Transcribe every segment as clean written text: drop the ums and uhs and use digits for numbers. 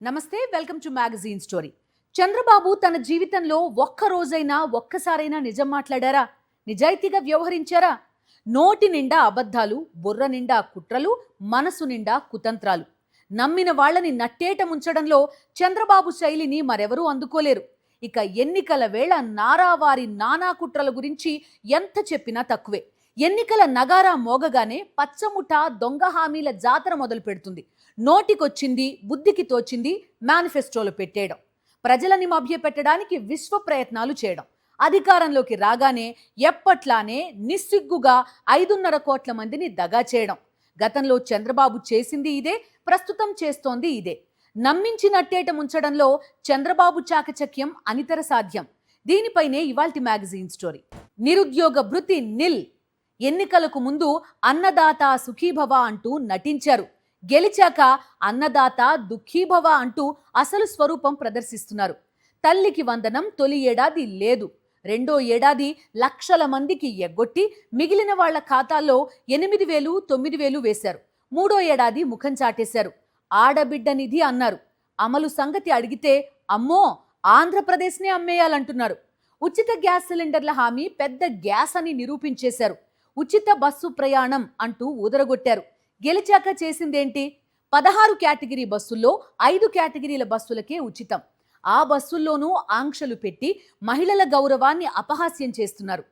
నమస్తే, welcome to magazine story. Chandrababu తన జీవితంలో ఒక్క రోజైనా ఒక్కసారైనా నిజం మాట్లాడారా? నిజాయితీగా వ్యవహరించారా? నోటి నిండా అబద్ధాలు, బుర్ర నిండా కుట్రలు, మనసు నిండా కుతంత్రాలు. నమ్మిన వాళ్ళని నట్టేట ముంచడంలో చంద్రబాబు శైలిని మరెవరూ అందుకోలేరు. ఇక ఎన్నికల వేళ నారావారి నానా కుట్రల గురించి ఎంత చెప్పినా తక్కువే. ఎన్నికల నగారా మోగగానే పచ్చముఠ దొంగ హామీల జాతర మొదలు పెడుతుంది. నోటికొచ్చింది, బుద్ధికి తోచింది మేనిఫెస్టోలో పెట్టేయడం, ప్రజలని మభ్యపెట్టడానికి విశ్వ ప్రయత్నాలు చేయడం, అధికారంలోకి రాగానే ఎప్పట్లానే నిస్సిగ్గుగా 5.5 కోట్ల మందిని దగా చేయడం. గతంలో చంద్రబాబు చేసింది ఇదే, ప్రస్తుతం చేస్తోంది ఇదే. నమ్మించి నట్టేట ముంచడంలో చంద్రబాబు చాకచక్యం అనితర సాధ్యం. దీనిపైనే ఇవాల్టి మ్యాగజైన్ స్టోరీ. నిరుద్యోగ భృతి నిల్. ఎన్నికలకు ముందు అన్నదాత సుఖీభవ అంటూ నటించారు. గెలిచాక అన్నదాత దుఃఖీభవ అంటూ అసలు స్వరూపం ప్రదర్శిస్తున్నారు. తల్లికి వందనం తొలి ఏడాది లేదు, రెండో ఏడాది లక్షల మందికి ఎగ్గొట్టి మిగిలిన వాళ్ల ఖాతాల్లో 8,000, 9,000 వేశారు. మూడో ఏడాది ముఖం చాటేశారు. ఆడబిడ్డ నిధి అన్నారు. అమలు సంగతి అడిగితే అమ్మో ఆంధ్రప్రదేశ్నే అమ్మేయాలంటున్నారు. ఉచిత గ్యాస్ సిలిండర్ల హామీ పెద్ద గ్యాస్ అని నిరూపించేశారు. ఉచిత బస్సు ప్రయాణం అంటూ ఊదరగొట్టారు. గెలిచాక చేసిందేంటి? 16 కేటగిరీ బస్సుల్లో 5 కేటగిరీల బస్సులకే ఉచితం. ఆ బస్సుల్లోనూ ఆంక్షలు పెట్టి మహిళల గౌరవాన్ని అపహాస్యం చేస్తున్నారు.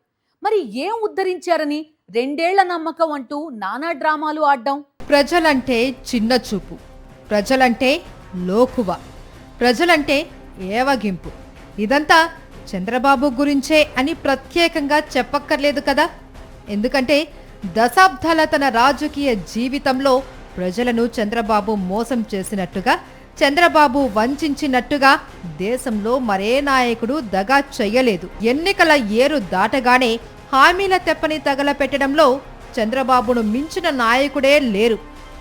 మరి ఏం ఉద్ధరించారని 2 ఏళ్ల నమ్మకం అంటూ నానా డ్రామాలు ఆడ్డం. ప్రజలంటే చిన్న చూపు, ప్రజలంటే లోకువ, ప్రజలంటే ఏవగింపు. ఇదంతా చంద్రబాబు గురించే అని ప్రత్యేకంగా చెప్పక్కర్లేదు కదా. ఎందుకంటే దశాబ్దాల తన రాజకీయ జీవితంలో ప్రజలను చంద్రబాబు మోసం చేసినట్టుగా, చంద్రబాబు వంచినట్టుగా దేశంలో మరే నాయకుడు దగా చెయ్యలేదు. ఎన్నికల ఏరు దాటగానే హామీల తెప్పని తగలపెట్టడంలో చంద్రబాబును మించిన నాయకుడే లేరు.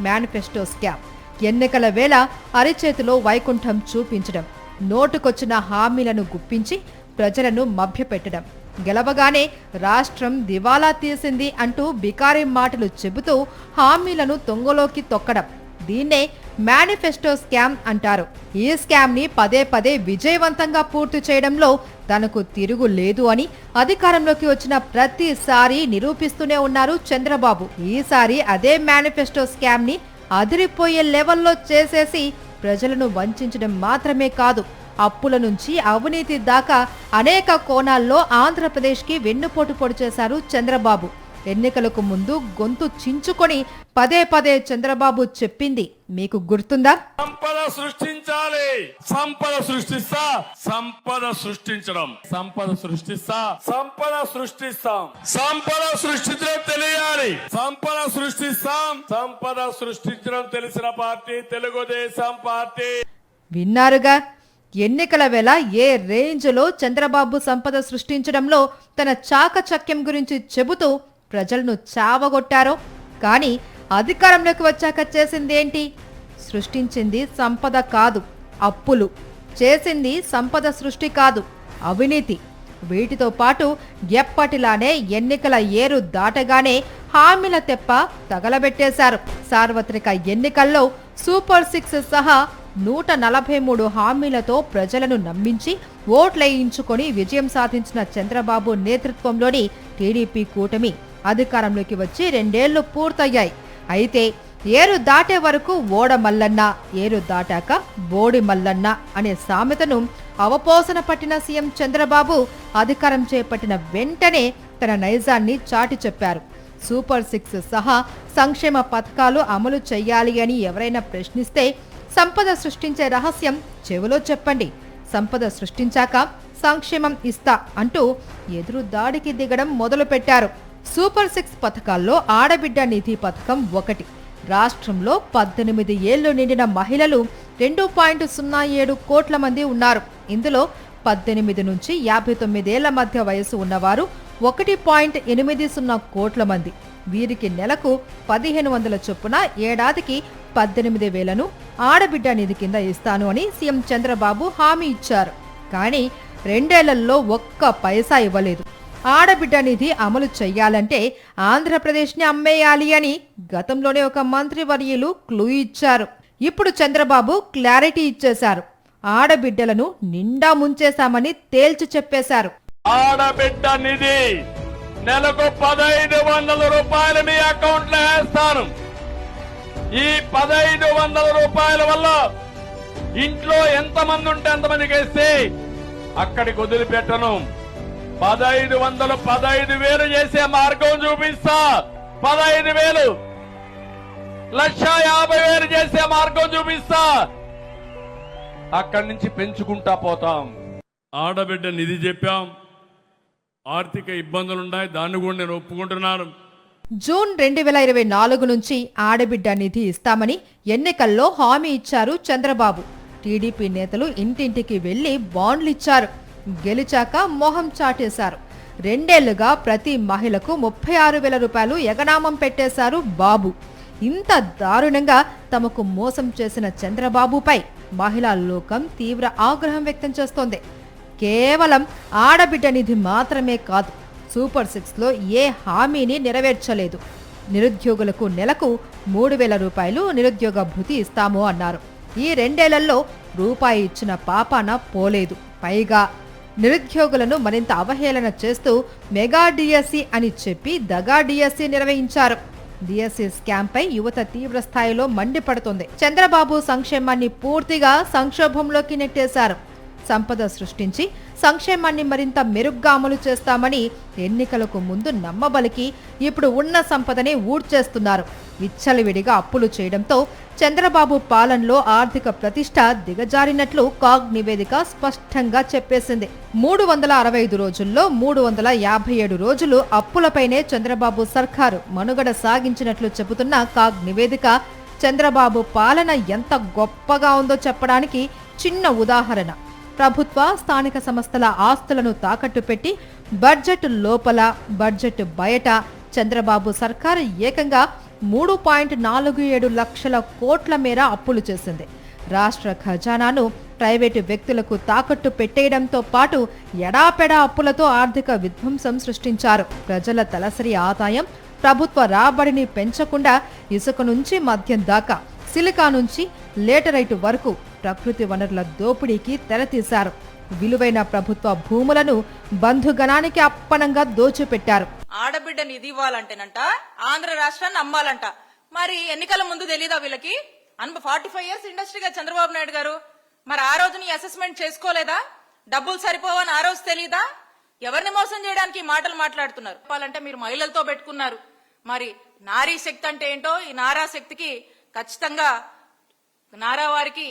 Manifesto scam. ఎన్నికల వేళ అరిచేతిలో వైకుంఠం చూపించడం, నోటుకొచ్చిన హామీలను గుప్పించి ప్రజలను మభ్యపెట్టడం, గెలవగానే రాష్ట్రం దివాలా తీసింది అంటూ బికారీ మాటలు చెబుతూ హామీలను తొంగలోకి తొక్కడం. దీన్నే మేనిఫెస్టో స్కామ్ అంటారు. ఈ స్కామ్ ని పదే పదే విజయవంతంగా పూర్తి చేయడంలో తనకు తిరుగు లేదు అని అధికారంలోకి వచ్చిన ప్రతిసారి నిరూపిస్తూనే ఉన్నారు చంద్రబాబు. ఈసారి అదే మేనిఫెస్టో స్కామ్ ని అదిరిపోయే లెవెల్లో చేసేసి ప్రజలను వంచడం మాత్రమే కాదు, అప్పుల నుంచి అవినీతి దాకా అనేక కోణాల్లో ఆంధ్రప్రదేశ్కి వెన్నుపోటు పొడిచేశారు చంద్రబాబు. ఎన్నికలకు ముందు గొంతు చించుకొని పదే పదే చంద్రబాబు చెప్పింది మీకు గుర్తుందా? సంపద సృష్టించాలి, సంపద సృష్టిస్తా, సంపద సృష్టించడం, సంపద సృష్టిస్తా, సంపద సృష్టిస్తాం, సంపద సృష్టించడం తెలియాలి, సంపద సృష్టిస్తాం, సంపద సృష్టించడం తెలిసిన పార్టీ తెలుగుదేశం పార్టీ. విన్నారుగా, ఎన్నికల వేళ ఏ రేంజ్లో చంద్రబాబు సంపద సృష్టించడంలో తన చాకచక్యం గురించి చెబుతూ ప్రజలను చావగొట్టారో. కానీ అధికారంలోకి వచ్చాక చేసిందేంటి? సృష్టించింది సంపద కాదు, అప్పులు. చేసింది సంపద సృష్టి కాదు, అవినీతి. వీటితో పాటు ఎప్పటిలానే ఎన్నికల ఏరు దాటగానే హామీల తెప్ప తగలబెట్టేశారు. సార్వత్రిక ఎన్నికల్లో సూపర్ 6 సహా 143 హామీలతో ప్రజలను నమ్మించి ఓట్లేయించుకొని విజయం సాధించిన చంద్రబాబు నేతృత్వంలోని టీడీపీ కూటమి అధికారంలోకి వచ్చి 2 ఏళ్లు పూర్తయ్యాయి. అయితే ఏరు దాటే వరకు ఓడ మల్లన్న, ఏరు దాటాక బోడి మల్లన్న అనే సామెతను అవపోసన పట్టిన సీఎం చంద్రబాబు అధికారం చేపట్టిన వెంటనే తన నైజాన్ని చాటి చెప్పారు. సూపర్ 6 సహా సంక్షేమ పథకాలు అమలు చెయ్యాలి అని ఎవరైనా ప్రశ్నిస్తే సంపద సృష్టించే రహస్యం చెవిలో చెప్పండి, సంపద సృష్టించాక సంక్షేమం ఇస్తా అంటూ ఎదురు దాడికి దిగడం మొదలుపెట్టారు. సూపర్ 6 పథకాల్లో ఆడబిడ్డ నిధి పథకం ఒకటి. రాష్ట్రంలో 18 ఏళ్లు నిండిన మహిళలు 2.07 కోట్ల మంది ఉన్నారు. ఇందులో 18 నుంచి 59 ఏళ్ల మధ్య వయసు ఉన్నవారు 1.80 కోట్ల మంది. వీరికి నెలకు 1,500 చొప్పున ఏడాదికి 18,000ను ఆడబిడ్డ నిధి కింద ఇస్తాను అని సీఎం చంద్రబాబు హామీ ఇచ్చారు. కానీ 2 ఏళ్లలో ఒక్క పైసా ఇవ్వలేదు. ఆడబిడ్డ నిధి అమలు చెయ్యాలంటే ఆంధ్రప్రదేశ్ని అమ్మేయాలి అని గతంలోనే ఒక మంత్రివర్యులు క్లూ ఇచ్చారు. ఇప్పుడు చంద్రబాబు క్లారిటీ ఇచ్చేశారు. ఆడబిడ్డలను నిండా ముంచేశామని తేల్చి చెప్పేశారు. ఆడబిడ్డ నిధి నెలకు 1500 రూపాయలు మీ అకౌంట్ లో వేస్తాను. ఈ 1500 రూపాయల వల్ల ఇంట్లో ఎంతమంది ఉంటే ఎంతమందికి వేస్తే అక్కడికి వదిలిపెట్టను. 1500 15,000 చేసే మార్గం చూపిస్తా. 15,000 1,50,000 చేసే మార్గం చూపిస్తా. అక్కడి నుంచి పెంచుకుంటా పోతాం. ఆడబిడ్డ నిధి చెప్పాం. ఆర్థిక ఇబ్బందులున్నాయి, దాన్ని కూడా నేను ఒప్పుకుంటున్నాను. జూన్ 2024 నుంచి ఆడబిడ్డ నిధి ఇస్తామని ఎన్నికల్లో హామీ ఇచ్చారు చంద్రబాబు. టీడీపీ నేతలు ఇంటింటికి వెళ్లి బాండ్లిచ్చారు. గెలిచాక మొహం చాటేశారు. 2 ఏళ్లుగా ప్రతి మహిళకు 36,000 రూపాయలు ఎగనామం పెట్టేశారు బాబు. ఇంత దారుణంగా తమకు మోసం చేసిన చంద్రబాబుపై మహిళా లోకం తీవ్ర ఆగ్రహం వ్యక్తం చేస్తోంది. కేవలం ఆడబిడ్డ నిధి మాత్రమే కాదు, సూపర్ 6లో ఏ హామీని నెరవేర్చలేదు. నిరుద్యోగులకు నెలకు 3,000 రూపాయలు నిరుద్యోగ భృతి ఇస్తాము అన్నారు. ఈ 2 ఏళ్లలో రూపాయి ఇచ్చిన పాపాన పోలేదు. పైగా నిరుద్యోగులను మరింత అవహేళన చేస్తూ మెగా డిఎస్సి అని చెప్పి దగా డిఎస్సి నిర్వహించారు. డిఎస్సి స్కామ్ పై యువత తీవ్ర స్థాయిలో మండిపడుతుంది. చంద్రబాబు సంక్షేమాన్ని పూర్తిగా సంక్షోభంలోకి నెట్టేశారు. సంపద సృష్టించి సంక్షేమాన్ని మరింత మెరుగ్గా అమలు చేస్తామని ఎన్నికలకు ముందు నమ్మబలికి ఇప్పుడు ఉన్న సంపదని ఊడ్చేస్తున్నారు. విచ్చలవిడిగా అప్పులు చేయడంతో చంద్రబాబు పాలనలో ఆర్థిక ప్రతిష్ట దిగజారినట్లు కాగ్ నివేదిక స్పష్టంగా చెప్పేసింది. 365 రోజుల్లో 357 రోజులు అప్పులపైనే చంద్రబాబు సర్కారు మనుగడ సాగించినట్లు చెబుతున్న కాగ్ నివేదిక చంద్రబాబు పాలన ఎంత గొప్పగా ఉందో చెప్పడానికి చిన్న ఉదాహరణ. ప్రభుత్వ స్థానిక సంస్థల ఆస్తులను తాకట్టు పెట్టి బడ్జెట్ లోపల బడ్జెట్ బయట చంద్రబాబు సర్కారు ఏకంగా 3.47 లక్షల కోట్ల మేర అప్పులు చేసింది. రాష్ట్ర ఖజానాను ప్రైవేటు వ్యక్తులకు తాకట్టు పెట్టేయడంతో పాటు ఎడాపెడా అప్పులతో ఆర్థిక విధ్వంసం సృష్టించారు. ప్రజల తలసరి ఆదాయం, ప్రభుత్వ రాబడిని పెంచకుండా ఇసుక నుంచి మద్యం దాకా, సిలికా నుంచి లేటరైట్ వరకు ప్రకృతి వనరుల దోపిడీకి తెరతీశారు. విలువైన ప్రభుత్వ భూములను బంధుగణానికి అప్పనంగా దోచిపెట్టారు. ఆడబిడ్డ నిధి ఇవ్వాలంటేనంట ఆంధ్ర రాష్ట్రాన్ని అమ్మాలంట. మరి ఎన్నికల ముందు తెలీదా వీళ్ళకి? 45 ఇయర్స్ ఇండస్ట్రీగా చంద్రబాబు నాయుడు గారు మరి ఆ రోజుని అసెస్మెంట్ చేసుకోలేదా? డబ్బులు సరిపోవని ఆ రోజు తెలీదా? ఎవరిని మోసం చేయడానికి మాటలు మాట్లాడుతున్నారు? చెప్పాలంటే మీరు మహిళలతో పెట్టుకున్నారు. మరి నారీ శక్తి అంటే ఏంటో ఈ నారా శక్తికి ఖచ్చితంగా నారా వారికి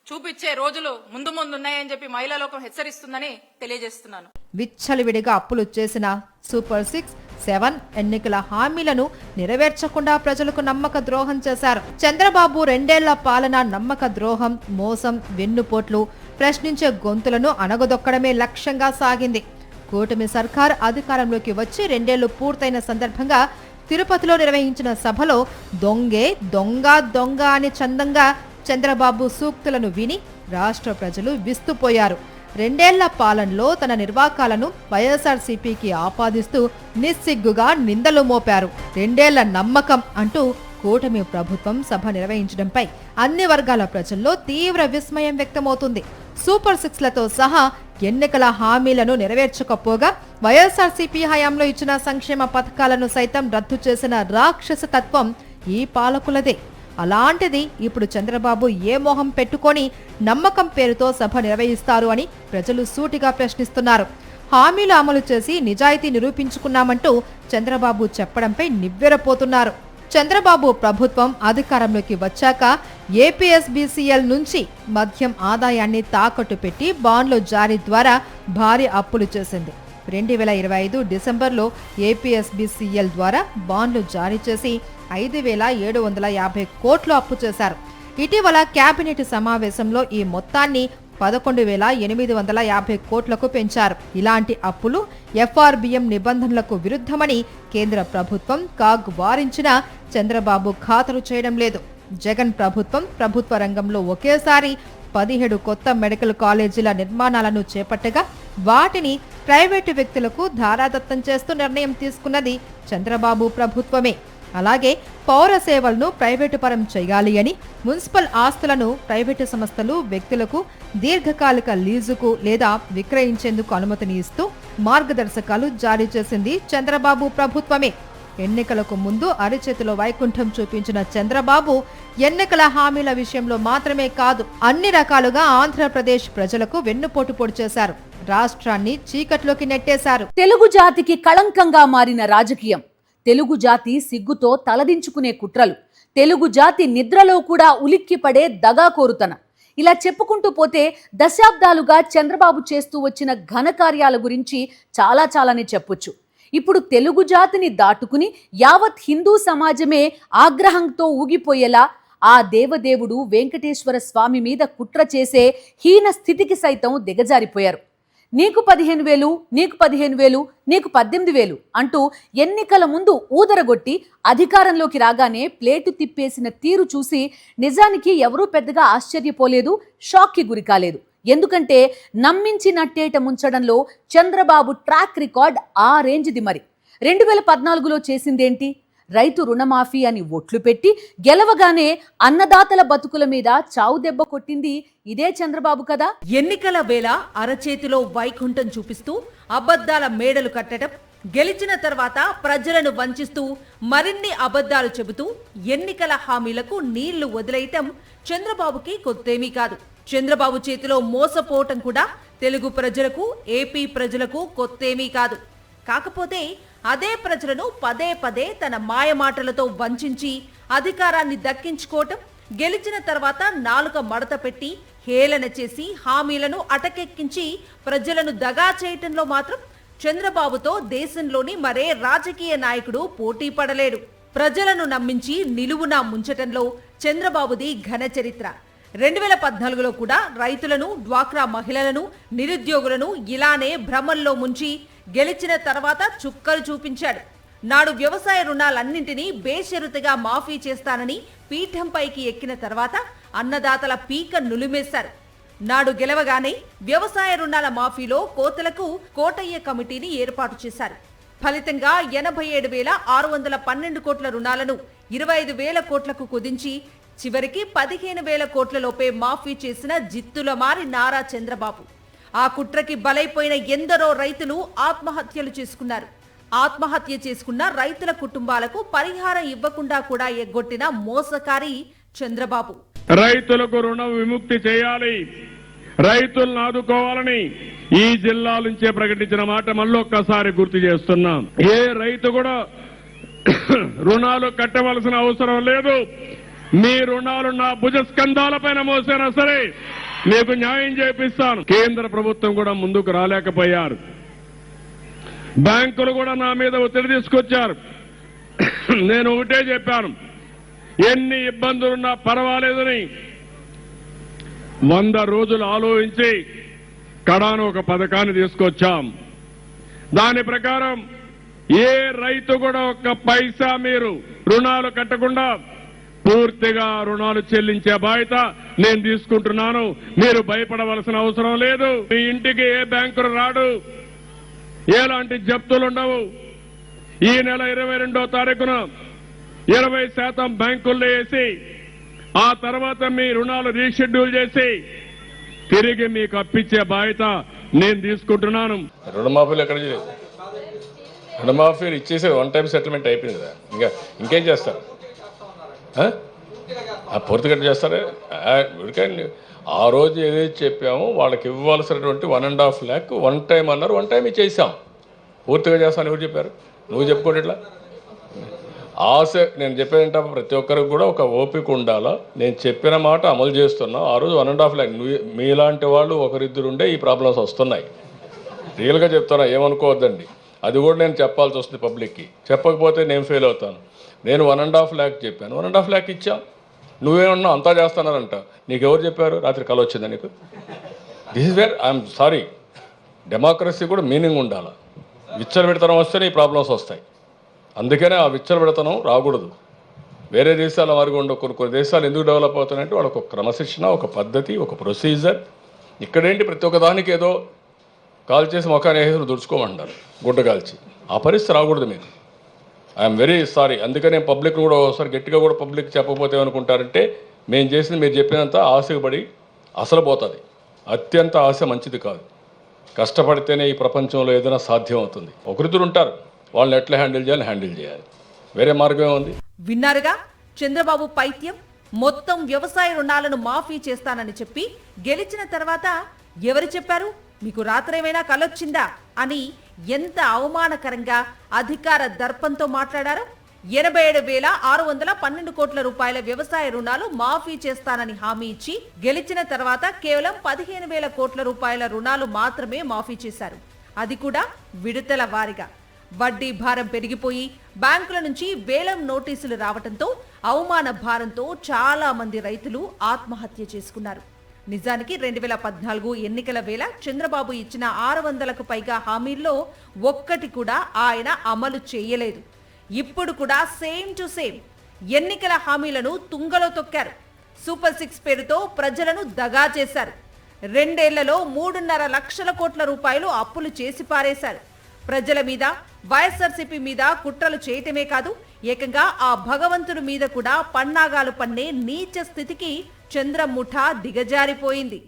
చూపించే రోజులు ముందు ఉన్నాయని చెప్పి మహిళా లోకం హెచ్చరిస్తుందని తెలియజేస్తున్నాను. విచ్చలవిడిగా అప్పులు చేసిన సూపర్ 6, 7 ఎన్నికల హామీలను నెరవేర్చకుండా ప్రజలకు నమ్మక ద్రోహం చేశారు. చంద్రబాబు 2 ఏళ్ల పాలన నమ్మక ద్రోహం, మోసం, వెన్నుపోట్లు, ప్రశ్నించే గొంతులను అణగదొక్కడమే లక్ష్యంగా సాగింది. కూటమి సర్కార్ అధికారంలోకి వచ్చి 2 ఏళ్లు పూర్తయిన సందర్భంగా తిరుపతిలో నిర్వహించిన సభలో దొంగే దొంగ దొంగ అని చందంగా చంద్రబాబు సూక్తులను విని రాష్ట్ర ప్రజలు విస్తుపోయారు. 2 ఏళ్ల పాలనలో తన నిర్వాకాలను వైఎస్ఆర్సీపీకి ఆపాదిస్తూ నిస్సిగ్గుగా నిందలు మోపారు. 2 ఏళ్ల నమ్మకం అంటూ కూటమి ప్రభుత్వం సభ నిర్వహించడంపై అన్ని వర్గాల ప్రజల్లో తీవ్ర విస్మయం వ్యక్తమవుతుంది. సూపర్ 6లతో సహా ఎన్నికల హామీలను నెరవేర్చకపోగా వైఎస్ఆర్సీపీ హయాంలో ఇచ్చిన సంక్షేమ పథకాలను సైతం రద్దు చేసిన రాక్షస తత్వం ఈ పాలకులదే. అలాంటిది ఇప్పుడు చంద్రబాబు ఏ మోహం పెట్టుకొని నమ్మకం పేరుతో సభ నిర్వహిస్తారు అని ప్రజలు సూటిగా ప్రశ్నిస్తున్నారు. హామీలు అమలు చేసి నిజాయితీ నిరూపించుకున్నామంటూ చంద్రబాబు చెప్పడంపై నివ్వెరపోతున్నారు. చంద్రబాబు ప్రభుత్వం అధికారంలోకి వచ్చాక ఏపీఎస్బీసీఎల్ నుంచి మద్యం ఆదాయాన్ని తాకట్టు పెట్టి బాండ్ల జారీ ద్వారా భారీ అప్పులు చేసింది. 2025 డిసెంబర్లో ఏపీఎస్బీసీఎల్ ద్వారా బాండ్లు జారీ చేసి 5,750 కోట్లు అప్పు చేశారు. ఇటీవల కేబినెట్ సమావేశంలో ఈ మొత్తాన్ని 11,850 కోట్లకు పెంచారు. ఇలాంటి అప్పులు ఎఫ్ఆర్బిఎం నిబంధనలకు విరుద్ధమని కేంద్ర ప్రభుత్వం కాగ్ వారించినా చంద్రబాబు ఖాతరు చేయడం లేదు. జగన్ ప్రభుత్వం ప్రభుత్వ రంగంలో ఒకేసారి 17 కొత్త మెడికల్ కాలేజీల నిర్మాణాలను చేపట్టగా వాటిని ప్రైవేటు వ్యక్తులకు ధారాదత్తం చేస్తూ నిర్ణయం తీసుకున్నది చంద్రబాబు ప్రభుత్వమే. అలాగే పౌర సేవలను ప్రైవేటు పరం చేయాలి అని, మున్సిపల్ ఆస్తులను ప్రైవేటు సంస్థలు వ్యక్తులకు దీర్ఘకాలిక లీజుకు లేదా విక్రయించేందుకు అనుమతిని ఇస్తూ మార్గదర్శకాలు జారీ చేసింది చంద్రబాబు ప్రభుత్వమే. ఎన్నికలకు ముందు అరిచేతిలో వైకుంఠం చూపించిన చంద్రబాబు ఎన్నికల హామీల విషయంలో మాత్రమే కాదు, అన్ని రకాలుగా ఆంధ్రప్రదేశ్ ప్రజలకు వెన్నుపోటు పొడి చేశారు. రాష్ట్రాన్ని చీకట్లోకి నెట్టేశారు. తెలుగు జాతికి కళంకంగా మారిన రాజకీయం, తెలుగు జాతి సిగ్గుతో తలదించుకునే కుట్రలు, తెలుగు జాతి నిద్రలో కూడా ఉలిక్కిపడే దగాకోరుతనం, ఇలా చెప్పుకుంటూ పోతే దశాబ్దాలుగా చంద్రబాబు చేస్తూ వచ్చిన ఘనకార్యాల గురించి చాలానే చెప్పొచ్చు. ఇప్పుడు తెలుగు జాతిని దాటుకుని యావత్ హిందూ సమాజమే ఆగ్రహంతో ఊగిపోయేలా ఆ దేవదేవుడు వెంకటేశ్వర స్వామి మీద కుట్ర చేసే హీన స్థితికి సైతం దిగజారిపోయారు. నీకు 15,000, నీకు 15,000, నీకు 18,000 అంటూ ఎన్నికల ముందు ఊదరగొట్టి అధికారంలోకి రాగానే ప్లేటు తిప్పేసిన తీరు చూసి నిజానికి ఎవరూ పెద్దగా ఆశ్చర్యపోలేదు, షాక్కి గురి కాలేదు. ఎందుకంటే నమ్మించి నట్టేట ముంచడంలో చంద్రబాబు ట్రాక్ రికార్డ్ ఆ రేంజ్ది. మరి 2014లో చేసిందేంటి? రైతు రుణమాఫీ అని ఒట్లు పెట్టి గెలవగానే అన్నదాతల బతుకుల మీద చావు దెబ్బ కొట్టింది ఇదే చంద్రబాబు కదా. ఎన్నికల వేళ అరచేతిలో వైకుంఠం చూపిస్తూ అబద్ధాల మేడలు కట్టడం, గెలిచిన తర్వాత ప్రజలను వంచిస్తూ మరిన్ని అబద్ధాలు చెబుతూ ఎన్నికల హామీలకు నీళ్లు వదిలేయటం చంద్రబాబుకి కొత్తేమీ కాదు. చంద్రబాబు చేతిలో మోసపోవటం కూడా తెలుగు ప్రజలకు, ఏపీ ప్రజలకు కొత్తేమీ కాదు. కాకపోతే అదే ప్రజలను పదే తన మాయమాటలతో వంచించి అధికారాన్ని దక్కించుకోవటం, గెలిచిన తర్వాత నాలుక మడత పెట్టి హేళన చేసి హామీలను అటకెక్కించి ప్రజలను దగా చేయటంలో మాత్రం చంద్రబాబుతో దేశంలోని మరే రాజకీయ నాయకుడు పోటీ పడలేడు. ప్రజలను నమ్మించి నిలువునా ముంచటంలో చంద్రబాబుది ఘన చరిత్ర. 2014లో కూడా రైతులను, డ్వాక్రా మహిళలను, నిరుద్యోగులను ఇలానే భ్రమల్లో ముంచి గెలిచిన తర్వాత చుక్కలు చూపించాడు. నాడు వ్యవసాయ రుణాలన్నింటినీ బేషరతుగా మాఫీ చేస్తానని పీఠంపైకి ఎక్కిన తర్వాత అన్నదాతల పీక నులిమేశారు. నాడు గెలవగానే వ్యవసాయ రుణాల మాఫీలో కోతలకు కోటయ్య కమిటీని ఏర్పాటు చేశారు. ఫలితంగా 87,612 కోట్ల రుణాలను 25,000 కోట్లకు కుదించి చివరికి 15,000 కోట్ల లోపే మాఫీ చేసిన జిత్తుల మారి నారా చంద్రబాబు. ఆ కుట్రకి బలైపోయిన ఎందరో రైతులు ఆత్మహత్యలు చేసుకున్నారు. ఆత్మహత్య చేసుకున్న రైతుల కుటుంబాలకు పరిహారం ఇవ్వకుండా కూడా ఎగ్గొట్టిన మోసకారి చంద్రబాబు. రైతులకు రుణ విముక్తి చేయాలి, రైతులను ఆదుకోవాలని ఈ జిల్లా నుంచే ప్రకటించిన మాట మళ్ళొక్కసారి గుర్తు చేస్తున్నాం. ఏ రైతు కూడా రుణాలు కట్టవలసిన అవసరం లేదు. మీ రుణాలు నా భుజస్కంధాలపైన మోసినా సరే మీకు న్యాయం చేపిస్తాను. కేంద్ర ప్రభుత్వం కూడా ముందుకు రాలేకపోయారు. బ్యాంకులు కూడా నా మీద ఒత్తిడి తీసుకొచ్చారు. నేను ఒకటే చెప్పాను, ఎన్ని ఇబ్బందులున్నా పర్వాలేదని 100 రోజులు ఆలోచించి కడాను ఒక పథకాన్ని తీసుకొచ్చాం. దాని ప్రకారం ఏ రైతు కూడా ఒక్క పైసా మీరు రుణాలు కట్టకుండా పూర్తిగా రుణాలు చెల్లించే బాధ్యత నేను తీసుకుంటున్నాను. మీరు భయపడవలసిన అవసరం లేదు. మీ ఇంటికి ఏ బ్యాంకులు రాడు, ఎలాంటి జప్తులు ఉండవు. ఈ నెల 22వ తారీఖున 20% బ్యాంకుల్లో వేసి ఆ తర్వాత మీ రుణాలు రీషెడ్యూల్ చేసి తిరిగి మీకు అప్పించే బాధ్యత నేను తీసుకుంటున్నాను. రుణమాఫీలు ఎక్కడ చేయలేదు. రుణమాఫీలు ఇచ్చేసి 1 టైం సెటిల్మెంట్ అయిపోయింది కదా, ఇంకేం చేస్తారు? పూర్తిగా చేస్తారే. ఆ రోజు ఏదైతే చెప్పామో వాళ్ళకి ఇవ్వాల్సినటువంటి 1.5 lakh 1 టైం అన్నారు. 1 టైం ఇచ్చేసాం. పూర్తిగా చేస్తాను ఎవరు చెప్పారు? నువ్వు చెప్పుకోండి. ఇట్లా ఆశ నేను చెప్పేదంటే ప్రతి ఒక్కరికి కూడా ఒక ఓపిక ఉండాలా. నేను చెప్పిన మాట అమలు చేస్తున్నా. ఆ రోజు 1.5 lakh మీలాంటి వాళ్ళు ఒకరిద్దరు ఉండే ఈ ప్రాబ్లమ్స్ వస్తున్నాయి. రియల్గా చెప్తున్నా, ఏమనుకోవద్దండి. అది కూడా నేను చెప్పాల్సి వస్తుంది పబ్లిక్కి. చెప్పకపోతే నేను ఫెయిల్ అవుతాను. నేను 1.5 lakh చెప్పాను, 1.5 lakh ఇచ్చాం. నువ్వేమన్నా అంతా చేస్తున్నారంట. నీకు ఎవరు చెప్పారు? రాత్రి కల వచ్చిందా నీకు? This is where I'm sorry. Democracy కూడా మీనింగ్ ఉండాలి. విచ్చలవిడతనం వస్తేనే ఈ ప్రాబ్లమ్స్ వస్తాయి. అందుకనే ఆ విచ్చలవిడతనం రాకూడదు. వేరే దేశాల వారికి ఉండే కొన్ని దేశాలు ఎందుకు డెవలప్ అవుతున్నాయంటే వాళ్ళకు ఒక క్రమశిక్షణ, ఒక పద్ధతి, ఒక ప్రొసీజర్. ఇక్కడేంటి ప్రతి ఒక్క దానికి ఏదో కాల్ చేసి ముఖాన్ని వేసి దుడుచుకోమంటారు, గుడ్డ కాల్చి. ఆ పరిస్థితి రాకూడదు. మీకు ఐఎమ్ వెరీ సారీ. అందుకనే పబ్లిక్ కూడా ఒకసారి గట్టిగా కూడా పబ్లిక్ చెప్పకపోతే ఏమనుకుంటారంటే మేము చేసింది మీరు చెప్పినంత ఆశపడి అసలు పోతుంది. అత్యంత ఆశ మంచిది కాదు. కష్టపడితేనే ఈ ప్రపంచంలో ఏదైనా సాధ్యం అవుతుంది. ఒకరిద్దరు ఉంటారు, వాళ్ళని ఎట్లా హ్యాండిల్ చేయాలి. వేరే మార్గం ఉంది. విన్నారుగా చంద్రబాబు పైత్యం. మొత్తం వ్యవసాయ రుణాలను మాఫీ చేస్తానని చెప్పి గెలిచిన తర్వాత ఎవరు చెప్పారు మీకు రాత్రేమైనా కలొచ్చిందా అని ఎంత అవమానకరంగా అధికార దర్పంతో మాట్లాడారో. 87,612 కోట్ల రూపాయల వ్యవసాయ రుణాలు మాఫీ చేస్తానని హామీ ఇచ్చి గెలిచిన తర్వాత కేవలం 15,000 కోట్ల రూపాయల రుణాలు మాత్రమే మాఫీ చేశారు. అది కూడా విడతల వారీగా. వడ్డీ భారం పెరిగిపోయి బ్యాంకుల నుంచి వేలం నోటీసులు రావడంతో అవమాన భారంతో చాలా మంది రైతులు ఆత్మహత్య చేసుకున్నారు. నిజానికి 2014 ఎన్నికల వేళ చంద్రబాబు ఇచ్చిన 600కు పైగా హామీల్లో ఒక్కటి కూడా ఆయన అమలు చేయలేదు. ఇప్పుడు కూడా సేమ్ టు సేమ్ ఎన్నికల హామీలను తుంగలో తొక్కారు. సూపర్ 6 పేరుతో ప్రజలను దగా చేశారు. 2 ఏళ్లలో 3.5 లక్షల కోట్ల రూపాయలు అప్పులు చేసి పారేశారు. ప్రజల మీద, వైఎస్ఆర్సీపీ మీద కుట్రలు చేయటమే కాదు, ఏకంగా ఆ భగవంతుడి మీద కూడా పన్నాగాలు పన్నే నీచ స్థితికి చంద్రముఠ దిగజారిపోయింది.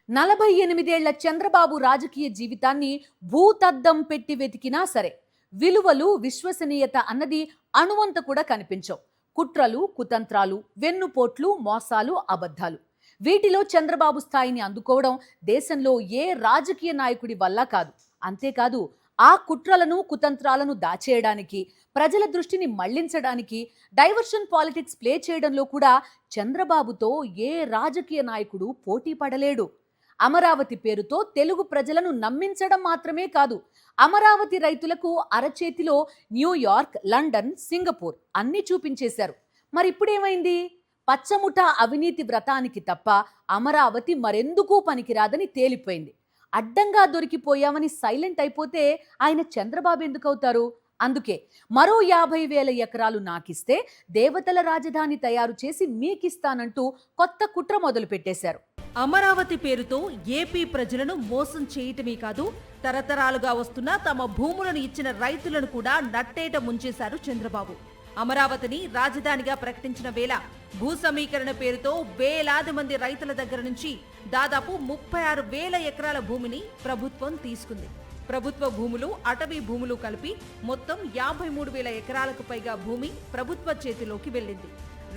48 ఏళ్ల చంద్రబాబు రాజకీయ జీవితాన్ని భూతద్దం పెట్టి వెతికినా సరే విలువలు, విశ్వసనీయత అన్నది అణువంత కూడా కనిపించవు. కుట్రలు, కుతంత్రాలు, వెన్నుపోట్లు, మోసాలు, అబద్ధాలు. వీటిలో చంద్రబాబు స్థాయిని అందుకోవడం దేశంలో ఏ రాజకీయ నాయకుడి వల్ల కాదు. అంతేకాదు ఆ కుట్రలను, కుతంత్రాలను దాచేయడానికి, ప్రజల దృష్టిని మళ్లించడానికి, డైవర్షన్ పాలిటిక్స్ ప్లే చేయడంలో కూడా చంద్రబాబుతో ఏ రాజకీయ నాయకుడు పోటీ పడలేడు. అమరావతి పేరుతో తెలుగు ప్రజలను నమ్మించడం మాత్రమే కాదు, అమరావతి రైతులకు అరచేతిలో న్యూయార్క్, లండన్, సింగపూర్ అన్ని చూపించేశారు. మరి ఇప్పుడేమైంది? పచ్చముఠ అవినీతి వ్రతానికి తప్ప అమరావతి మరెందుకు పనికిరాదని తేలిపోయింది. అడ్డంగా దొరికిపోయామని సైలెంట్ అయిపోతే ఆయన చంద్రబాబు ఎందుకవుతారు? అందుకే మరో 50,000 ఎకరాలు నాకిస్తే దేవతల రాజధాని తయారు చేసి మీకిస్తానంటూ కొత్త కుట్ర మొదలు పెట్టేశారు. అమరావతి పేరుతో ఏపీ ప్రజలను మోసం చేయటమే కాదు, తరతరాలుగా వస్తున్న తమ భూములను ఇచ్చిన రైతులను కూడా నట్టేట ముంచేశారు చంద్రబాబు. అమరావతిని రాజధానిగా ప్రకటించిన వేళ భూ సమీకరణ పేరుతో వేలాది మంది రైతుల దగ్గర నుంచి దాదాపు 36,000 ఎకరాల భూమిని ప్రభుత్వం తీసుకుంది. ప్రభుత్వ భూములు, అటవీ భూములు కలిపి మొత్తం 53,000 ఎకరాలకు పైగా భూమి ప్రభుత్వ చేతిలోకి వెళ్ళింది.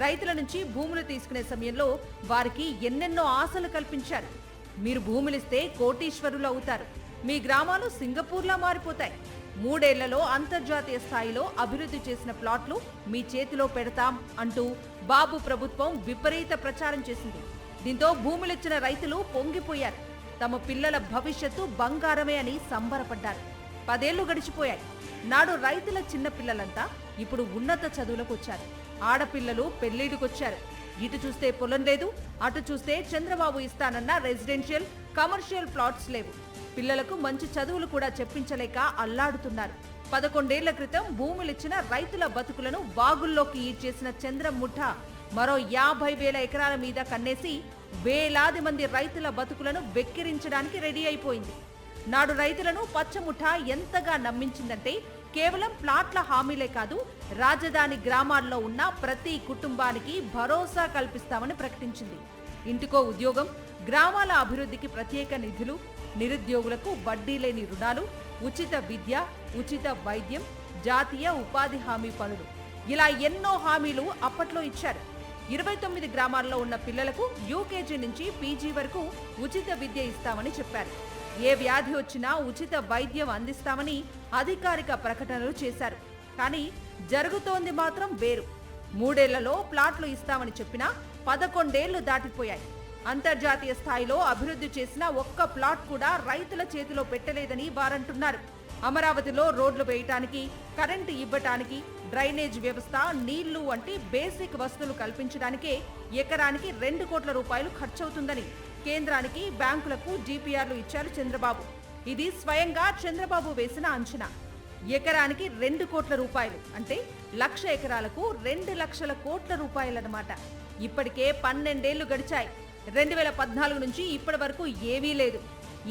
రైతుల నుంచి భూములు తీసుకునే సమయంలో వారికి ఎన్నెన్నో ఆశలు కల్పించారు. మీరు భూములిస్తే కోటీశ్వరులు అవుతారు, మీ గ్రామాలు సింగపూర్లా మారిపోతాయి, 3 ఏళ్లలో అంతర్జాతీయ స్థాయిలో అభివృద్ధి చేసిన ప్లాట్లు మీ చేతిలో పెడతాం అంటూ బాబు ప్రభుత్వం విపరీత ప్రచారం చేసింది. దీంతో భూములిచ్చిన రైతులు పొంగిపోయారు. తమ పిల్లల భవిష్యత్తు బంగారమే అని సంబరపడ్డారు. 10 ఏళ్లు గడిచిపోయాయి. నాడు రైతుల చిన్న పిల్లలంతా ఇప్పుడు ఉన్నత చదువులకు వచ్చారు. ఆడపిల్లలు పెళ్లిడికొచ్చారు. ఇటు చూస్తే పొలం లేదు, అటు చూస్తే చంద్రబాబు ఇస్తానన్న రెసిడెన్షియల్, కమర్షియల్ ప్లాట్స్ లేవు. పిల్లలకు మంచి చదువులు కూడా చెప్పించలేక అల్లాడుతున్నారు. 11 ఏళ్ల క్రితం భూములిచ్చిన రైతుల బతుకులను వాగుల్లోకి ఈడ్చేసిన చంద్రముఠ మరో 50,000 ఎకరాల మీద కన్నేసి వేలాది మంది రైతుల బతుకులను వెక్కిరించడానికి రెడీ అయిపోయింది. నాడు రైతులను పచ్చముఠ ఎంతగా నమ్మించిందంటే కేవలం ప్లాట్ల హామీలే కాదు, రాజధాని గ్రామాల్లో ఉన్న ప్రతి కుటుంబానికి భరోసా కల్పిస్తామని ప్రకటించింది. ఇంటికో ఉద్యోగం, గ్రామాల అభివృద్ధికి ప్రత్యేక నిధులు, నిరుద్యోగులకు వడ్డీ లేని రుణాలు, ఉచిత విద్య, ఉచిత వైద్యం, జాతీయ ఉపాధి హామీ పనులు, ఇలా ఎన్నో హామీలు అప్పట్లో ఇచ్చారు. 29 గ్రామాల్లో ఉన్న పిల్లలకు యూకేజీ నుంచి పీజీ వరకు ఉచిత విద్య ఇస్తామని చెప్పారు. ఏ వ్యాధి వచ్చినా ఉచిత వైద్యం అందిస్తామని అధికారిక ప్రకటనలు చేశారు. కానీ జరుగుతోంది మాత్రం వేరు. 3 ఏళ్లలో ప్లాట్లు ఇస్తామని చెప్పినా 11 ఏళ్లు దాటిపోయాయి. అంతర్జాతీయ స్థాయిలో అభివృద్ధి చేసిన ఒక్క ప్లాట్ కూడా రైతుల చేతిలో పెట్టలేదని వారంటున్నారు. అమరావతిలో రోడ్లు వేయటానికి, కరెంటు ఇవ్వటానికి, డ్రైనేజ్ వ్యవస్థ, నీళ్లు వంటి బేసిక్ వసతులు కల్పించడానికే ఎకరానికి 2 కోట్ల రూపాయలు ఖర్చవుతుందని కేంద్రానికి, బ్యాంకులకు జీపీఆర్లు ఇచ్చారు చంద్రబాబు. ఇది స్వయంగా చంద్రబాబు వేసిన అంచనా. ఎకరానికి 2 కోట్ల రూపాయలు అంటే 1,00,000 ఎకరాలకు 2 లక్షల కోట్ల రూపాయలన్నమాట. ఇప్పటికే 12 ఏళ్లు గడిచాయి. 2014 నుంచి ఇప్పటి వరకు ఏమీ లేదు.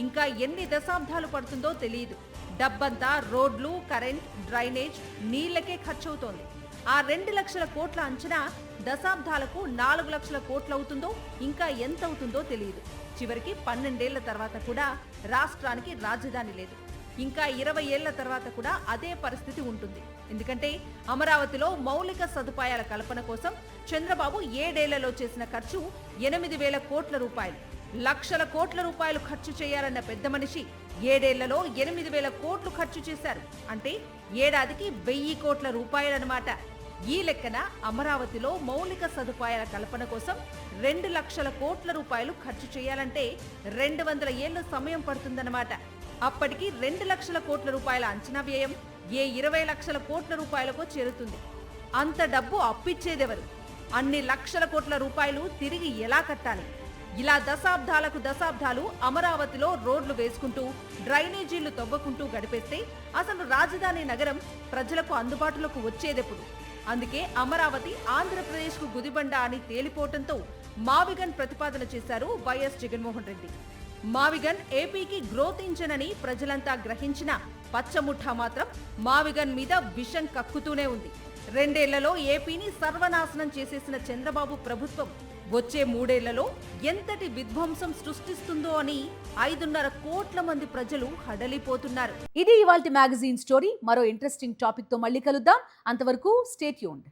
ఇంకా ఎన్ని దశాబ్దాలు పడుతుందో తెలియదు. డబ్బంతా రోడ్లు, కరెంట్, డ్రైనేజ్, నీళ్లకే ఖర్చవుతోంది. ఆ 2 లక్షల కోట్ల అంచనా దశాబ్దాలకు 4 లక్షల కోట్లవుతుందో ఇంకా ఎంత అవుతుందో తెలియదు. చివరికి 12 ఏళ్ల తర్వాత కూడా రాష్ట్రానికి రాజధాని లేదు. ఇంకా 20 ఏళ్ల తర్వాత కూడా అదే పరిస్థితి ఉంటుంది. ఎందుకంటే అమరావతిలో మౌలిక సదుపాయాల కల్పన కోసం చంద్రబాబు 7 ఏళ్లలో చేసిన ఖర్చు 8,000 కోట్ల రూపాయలు. లక్షల కోట్ల రూపాయలు ఖర్చు చేయాలన్న పెద్ద మనిషి 7 ఏళ్లలో 8,000 కోట్లు ఖర్చు చేశారు. అంటే ఏడాదికి 1,000 కోట్ల రూపాయలన్నమాట. ఈ లెక్కన అమరావతిలో మౌలిక సదుపాయాల కల్పన కోసం 2 లక్షల కోట్ల రూపాయలు ఖర్చు చేయాలంటే 200 ఏళ్ల సమయం పడుతుందన్నమాట. అప్పటికి 2 లక్షల కోట్ల రూపాయల అంచనా వ్యయం 20 లక్షల కోట్ల రూపాయలకు చేరుతుంది. అంత డబ్బు అప్పిచ్చేదెవరు? అన్ని లక్షల కోట్ల రూపాయలు తిరిగి ఎలా కట్టాలి? ఇలా దశాబ్దాలు అమరావతిలో రోడ్లు వేసుకుంటూ, డ్రైనేజీలు తవ్వకుంటూ గడిపేస్తే అసలు రాజధాని నగరం ప్రజలకు అందుబాటులోకి వచ్చేదెప్పుడు? అందుకే అమరావతి ఆంధ్రప్రదేశ్కు గుదిబండ అని తేలిపోవటంతో మావిగన్ ప్రతిపాదన చేశారు వైఎస్ జగన్మోహన్ రెడ్డి. మావిగన్ ఏపీకి గ్రోత్ ఇంజన్ అని ప్రజలంతా గ్రహించిన పచ్చముఠా మాత్రం మావిగన్ మీద విషం కక్కుతూనే ఉంది. 2 ఏళ్లలో ఏపీని సర్వనాశనం చేసేసిన చంద్రబాబు ప్రభుత్వం వచ్చే 3 ఏళ్లలో ఎంతటి విధ్వంసం సృష్టిస్తుందో అని 5.5 కోట్ల మంది ప్రజలు హడలిపోతున్నారు. ఇది ఇవాల్టి మ్యాగజైన్ స్టోరీ. మరో ఇంట్రెస్టింగ్ టాపిక్ తో మళ్ళీ కలుద్దాం. అంతవరకు స్టే ట్యూన్డ్.